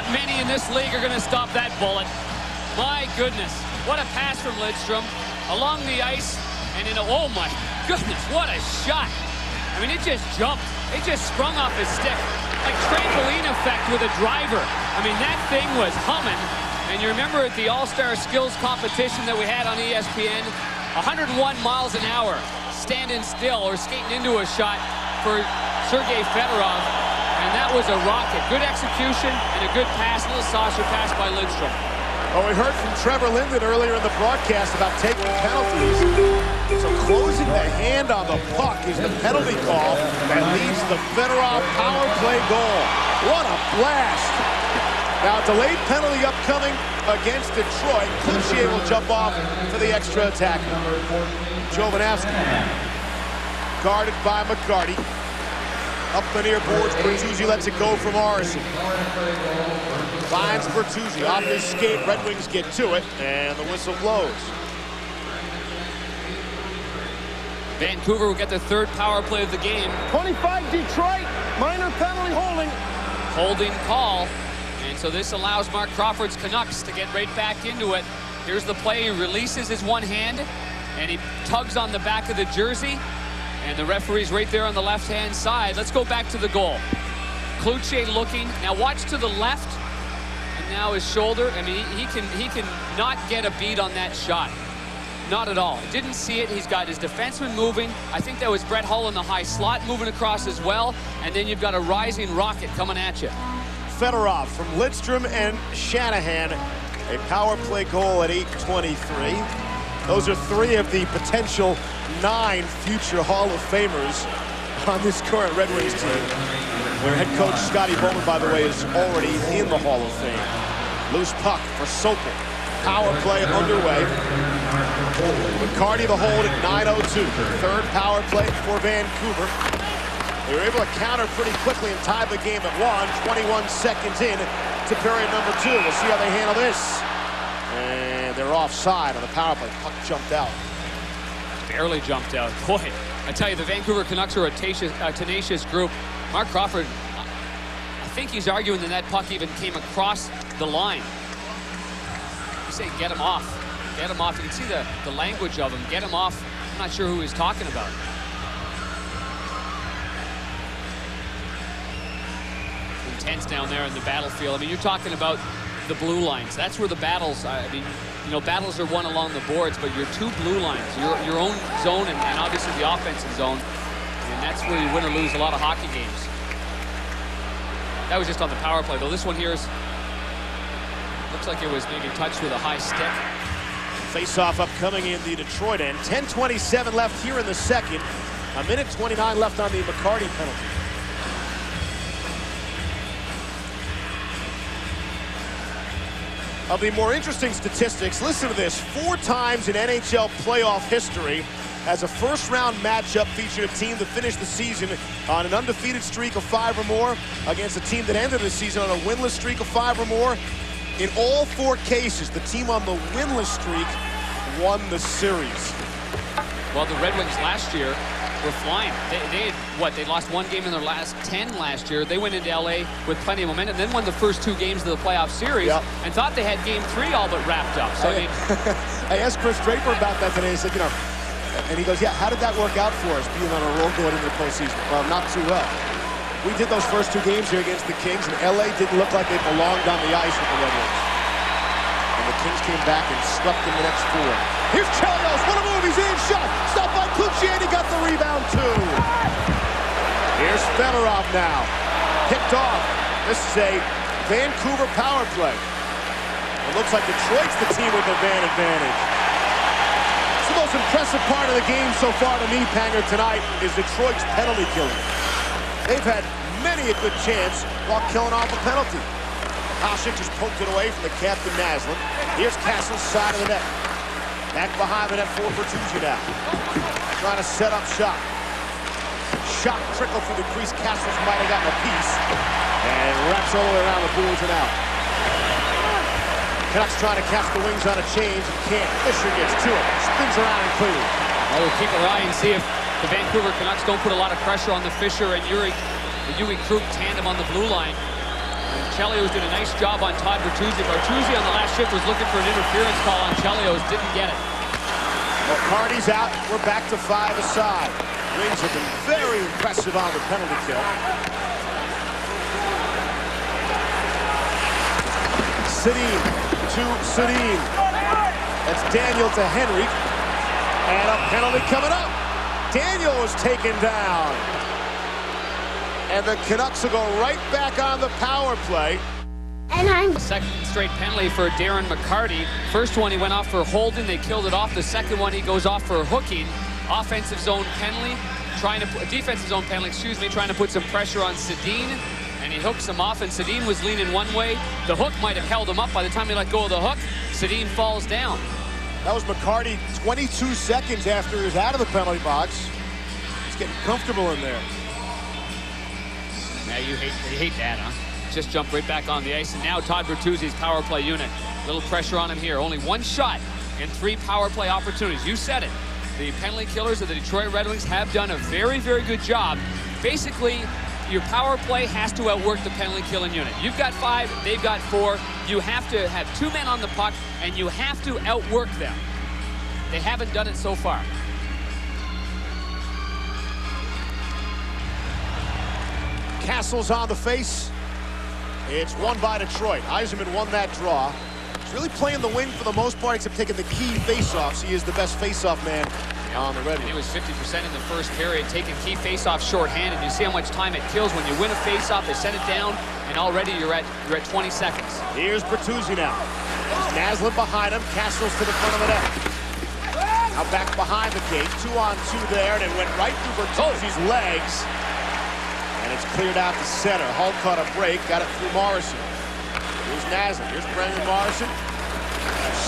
Not many in this league are going to stop that bullet. My goodness, what a pass from Lidstrom along the ice, and in a, oh my goodness, what a shot. I mean, it just jumped. It just sprung off his stick, like trampoline effect with a driver. I mean, that thing was humming. And you remember at the All-Star Skills competition that we had on ESPN, 101 miles an hour, standing still or skating into a shot for Sergei Fedorov. And that was a rocket. Good execution and a good pass, a little saucer pass by Lidstrom. Well, we heard from Trevor Linden earlier in the broadcast about taking penalties. So closing the hand on the puck is the penalty call that leads to the Fedorov power play goal. What a blast. Now, a delayed penalty upcoming against Detroit. Cloutier will jump off for the extra attack. Jovanovski guarded by McCarty. Up the near boards, Bertuzzi lets it go from Morrison. Finds Bertuzzi off his skate. Red Wings get to it, and the whistle blows. Vancouver will get their third power play of the game. 25 Detroit, minor penalty holding. Holding call. And so this allows Mark Crawford's Canucks to get right back into it. Here's the play. He releases his one hand, and he tugs on the back of the jersey. And the referee's right there on the left-hand side. Let's go back to the goal. Cloutier looking. Now watch to the left. And now his shoulder. I mean, he can not get a beat on that shot. Not at all. Didn't see it. He's got his defenseman moving. I think that was Brett Hull in the high slot moving across as well. And then you've got a rising rocket coming at you. Fedorov from Lidstrom and Shanahan. A power play goal at 8:23. Those are 3 of the potential 9 future Hall of Famers on this current Red Wings team. Their head coach, Scotty Bowman, by the way, is already in the Hall of Fame. Loose puck for Sokol. Power play underway. McCarty the hold at 9:02. Third power play for Vancouver. They were able to counter pretty quickly and tie the game at 1. 21 seconds in to period number 2. We'll see how they handle this. And they're offside on the power play. Puck jumped out. Barely jumped out. Boy, I tell you, the Vancouver Canucks are a tenacious group. Mark Crawford, I think he's arguing that puck even came across the line. You say, get him off. Get him off. You can see the language of him. Get him off. I'm not sure who he's talking about. Intense down there in the battlefield. I mean, you're talking about the blue lines. That's where the battles, I mean, you know, battles are won along the boards, but your 2 blue lines, your own zone and obviously the offensive zone, and that's where you win or lose a lot of hockey games. That was just on the power play, though. This one here is, looks like it was maybe touched with a high stick. Face-off upcoming in the Detroit end. 10:27 left here in the second. 1:29 left on the McCarty penalty. Of the more interesting statistics, listen to this. 4 times in NHL playoff history has a first-round matchup featured a team that finished the season on an undefeated streak of 5 or more against a team that ended the season on a winless streak of 5 or more. In all 4 cases, the team on the winless streak won the series. Well, the Red Wings last year were flying. They had, what, they lost 1 game in their last 10 last year. They went into LA with plenty of momentum, then won the first 2 games of the playoff series, and thought they had game 3 all but wrapped up. So I mean, I asked Chris Draper about that today. He said, you know, and he goes, yeah, how did that work out for us, being on a roll going into the postseason? Well, not too well. We did those first 2 games here against the Kings, and LA didn't look like they belonged on the ice with the Red Wings. And the Kings came back and swept them the next 4. Here's Chelios, what a move, he's in, shot, stopped by Cloutier, he got the rebound too. Here's Fedorov now, kicked off. This is a Vancouver power play. It looks like Detroit's the team with the advantage. It's the most impressive part of the game so far to me, Panger, tonight, is Detroit's penalty killing. They've had many a good chance while killing off a penalty. Hasek just poked it away from the captain, Naslin. Here's Castle's side of the net. Back behind the net for Bertuzzi now. Trying to set up shot. Shot trickle through the crease. Castles might have gotten a piece. And wraps all the way around the boards and out. Canucks trying to catch the Wings on a change and can't. Fisher gets to it. Spins around and clears. Well, we'll keep our eye and see if the Vancouver Canucks don't put a lot of pressure on the Fisher and Yuri Krug tandem on the blue line. And Chelios did a nice job on Todd Bertuzzi. Bertuzzi on the last shift was looking for an interference call on Chelios, didn't get it. McCarty's out. We're back to 5 aside. Wings have been very impressive on the penalty kill. Sedin to Sedin. That's Daniel to Henry. And a penalty coming up. Daniel was taken down. And the Canucks will go right back on the power play. And I'm Second straight penalty for Darren McCarty. First one he went off for holding, they killed it off. The second one he goes off for hooking. Offensive zone penalty, defensive zone penalty, excuse me, trying to put some pressure on Sedin. And he hooks him off, and Sedin was leaning one way. The hook might have held him up. By the time he let go of the hook, Sedin falls down. That was McCarty 22 seconds after he was out of the penalty box. He's getting comfortable in there. Yeah, you hate that, huh? Just jumped right back on the ice. And now Todd Bertuzzi's power play unit. Little pressure on him here. Only one shot and 3 power play opportunities. You said it. The penalty killers of the Detroit Red Wings have done a very, very good job. Basically, your power play has to outwork the penalty killing unit. You've got 5, they've got 4. You have to have 2 men on the puck, and you have to outwork them. They haven't done it so far. Castle's on the face. It's won by Detroit. Yzerman won that draw. He's really playing the wing for the most part, except taking the key face-offs. He is the best face-off man on the Red Wings. He was 50% in the first period, taking key face-offs shorthanded. You see how much time it kills when you win a face-off. They send it down, and already you're at 20 seconds. Here's Bertuzzi now. There's Naslund behind him. Castle's to the front of the net. Now back behind the cage. 2-on-2 there, and it went right through Bertuzzi's legs. And it's cleared out to center. Hull caught a break, got it through Morrison. Here's Naslund. Here's Brendan Morrison.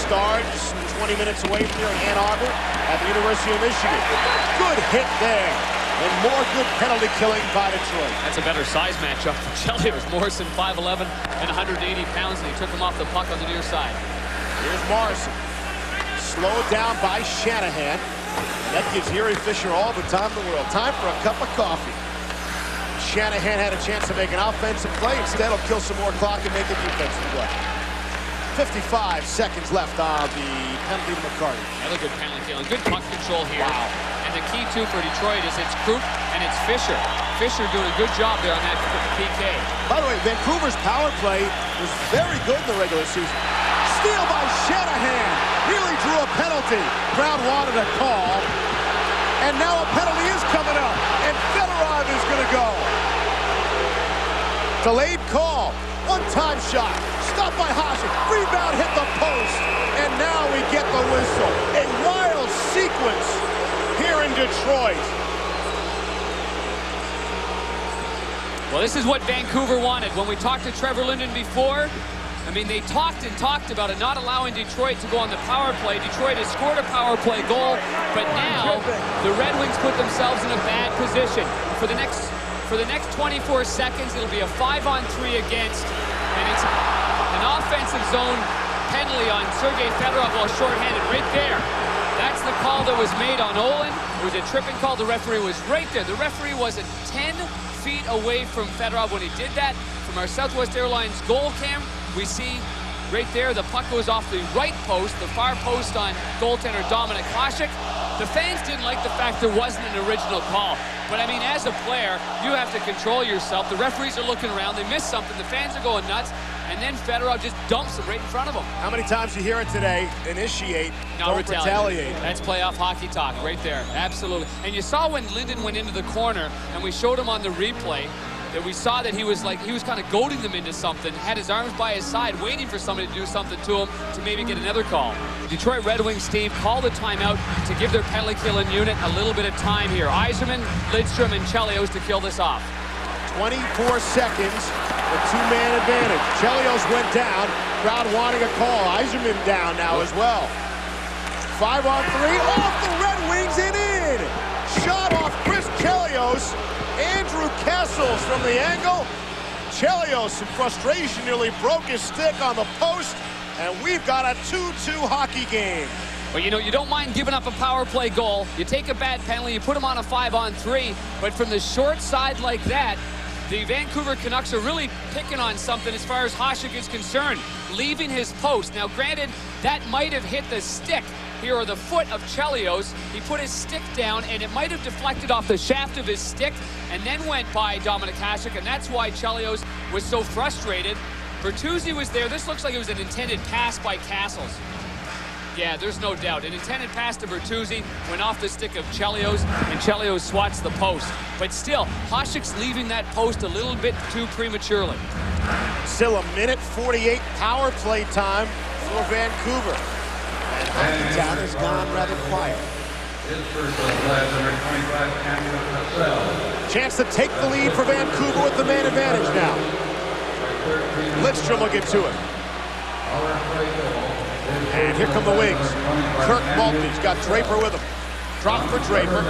Starts 20 minutes away from here in Ann Arbor at the University of Michigan. Good hit there. And more good penalty killing by Detroit. That's a better size matchup for Chelios. Morrison 5'11" and 180 pounds, and he took him off the puck on the near side. Here's Morrison. Slowed down by Shanahan. And that gives Erie Fisher all the time in the world. Time for a cup of coffee. Shanahan had a chance to make an offensive play. Instead, he'll kill some more clock and make a defensive play. 55 seconds left on the penalty to McCarty. Another good penalty killing. Good puck control here. Wow. And the key, too, for Detroit is it's Krug and it's Fisher. Fisher doing a good job there on that PK. By the way, Vancouver's power play was very good in the regular season. Steal by Shanahan. Really drew a penalty. Crowd wanted a call. And now a penalty is coming up. And Fedorov is going to go. Delayed call. One-time shot. Stopped by Hasek. Rebound hit the post. And now we get the whistle. A wild sequence here in Detroit. Well, this is what Vancouver wanted. When we talked to Trevor Linden before, I mean, they talked and talked about it, not allowing Detroit to go on the power play. Detroit has scored a power play goal, but now the Red Wings put themselves in a bad position. For the next 24 seconds, it'll be a 5-on-3 against, and it's an offensive zone penalty on Sergei Fedorov while shorthanded right there. That's the call that was made on Olin. It was a tripping call. The referee was right there. The referee wasn't 10 feet away from Fedorov when he did that. From our Southwest Airlines goal cam, we see right there the puck goes off the right post, the far post on goaltender Dominik Hasek. The fans didn't like the fact there wasn't an original call. But I mean, as a player, you have to control yourself. The referees are looking around, they miss something, the fans are going nuts, and then Fedorov just dumps it right in front of them. How many times you hear it today? Initiate, Now don't retaliate. That's playoff hockey talk right there, absolutely. And you saw when Linden went into the corner, and we showed him on the replay, that we saw that he was kind of goading them into something, had his arms by his side, waiting for somebody to do something to him to maybe get another call. Detroit Red Wings, Steve, called a timeout to give their penalty killing unit a little bit of time here. Yzerman, Lidstrom, and Chelios to kill this off. 24 seconds, the two-man advantage. Chelios went down, crowd wanting a call. Yzerman down now as well. 5-on-3, off the Red Wings and in! Shot off Chris Chelios. Andrew Castles from the angle. Chelios in frustration nearly broke his stick on the post, and we've got a 2-2 hockey game. Well, you know, you don't mind giving up a power play goal. You take a bad penalty, you put them on a 5-on-3, but from the short side like that, The Vancouver Canucks are really picking on something as far as Hasek is concerned, leaving his post. Now, granted, that might have hit the stick here or the foot of Chelios. He put his stick down, and it might have deflected off the shaft of his stick and then went by Dominik Hasek, and that's why Chelios was so frustrated. Bertuzzi was there. This looks like it was an intended pass by Castles. Yeah, there's no doubt. An intended pass to Bertuzzi went off the stick of Chelios, and Chelios swats the post. But still, Hasek's leaving that post a little bit too prematurely. Still a minute 48 power play time for Vancouver. And Hockey Town has gone rather quiet. Chance to take the lead for Vancouver with the man advantage now. Lidstrom will get to it. And here come the wings. Kirk Maltby's got Draper with him. Drop for Draper.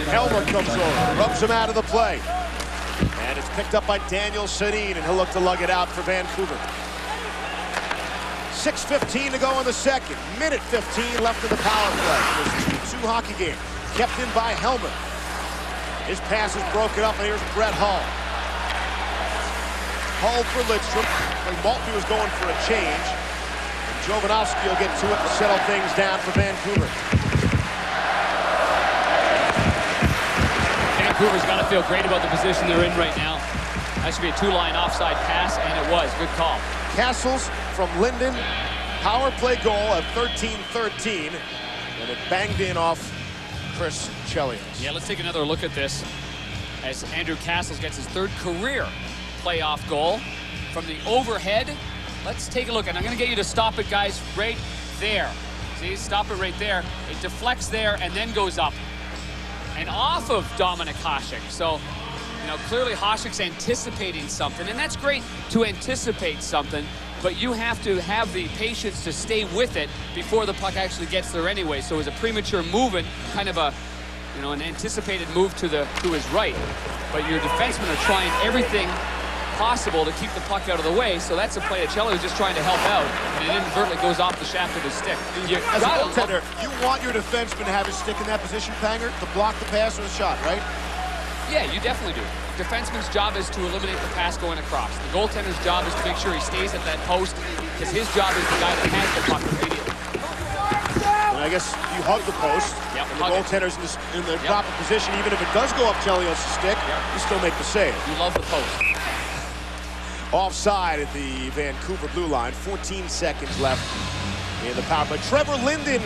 Helmer comes over, rubs him out of the play. And it's picked up by Daniel Sedin, and he'll look to lug it out for Vancouver. 6:15 to go in the second. Minute 15 left in the power play. This 2-2 hockey game. Kept in by Helmer. His pass is broken up, and here's Brett Hull. Hull for Lidstrom. Maltby was going for a change. Jovanovski will get to it to settle things down for Vancouver. Vancouver's got to feel great about the position they're in right now. That should be a 2-line offside pass, and it was. Good call. Castles from Linden. Power play goal at 13-13. And it banged in off Chris Chelios. Yeah, let's take another look at this as Andrew Castles gets his 3rd career playoff goal from the overhead. Let's take a look, and I'm going to get you to stop it, guys, right there. See, stop it right there. It deflects there and then goes up and off of Dominik Hasek. So, you know, clearly Hasek's anticipating something, and that's great to anticipate something, but you have to have the patience to stay with it before the puck actually gets there anyway. So it was a premature movement, kind of a, you know, an anticipated move to his right. But your defensemen are trying everything possible to keep the puck out of the way, so that's a play that Chelios just trying to help out, and it inadvertently goes off the shaft of his stick. As a goaltender, you want your defenseman to have his stick in that position, Panger, to block the pass or the shot, right? Yeah, you definitely do. Defenseman's job is to eliminate the pass going across. The goaltender's job is to make sure he stays at that post, because his job is the guy that has the puck immediately. And I guess you hug the post. Yep, and the goaltender's in the proper position. Even if it does go up Chelios' stick, you still make the save. You love the post. Offside at the Vancouver blue line. 14 seconds left in the power play. Trevor Linden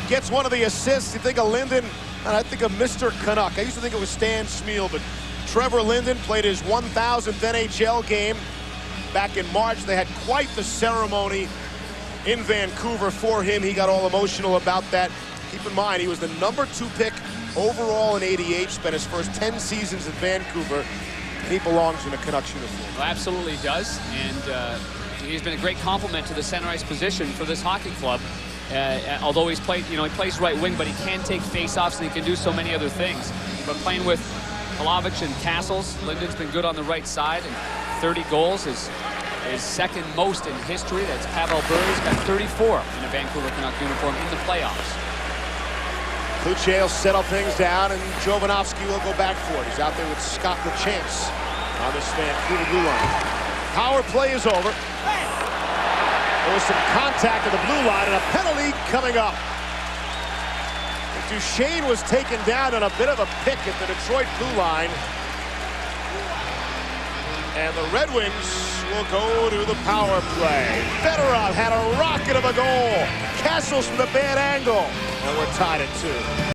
gets one of the assists. You think of Linden, and I think of Mr. Canuck. I used to think it was Stan Schmiel, but Trevor Linden played his 1,000th NHL game back in March. They had quite the ceremony in Vancouver for him. He got all emotional about that. Keep in mind, he was the #2 pick overall in '88. Spent his first 10 seasons in Vancouver. He belongs in a Canucks uniform. Well, absolutely does, and he's been a great complement to the center ice position for this hockey club. Although he's played, you know, he plays right wing, but he can take face-offs and he can do so many other things. But playing with Palovich and Castles, Linden's been good on the right side, and 30 goals is second most in history. That's Pavel Bure's got 34 in a Vancouver Canuck uniform in the playoffs. Luce will settle things down, and Jovanovski will go back for it. He's out there with Scott LaChance on this Vancouver blue line. Power play is over. There was some contact at the blue line and a penalty coming up. Duchesne was taken down on a bit of a pick at the Detroit blue line. And the Red Wings will go to the power play. Fedorov had a rocket of a goal. Castles from the bad angle. And we're tied at 2.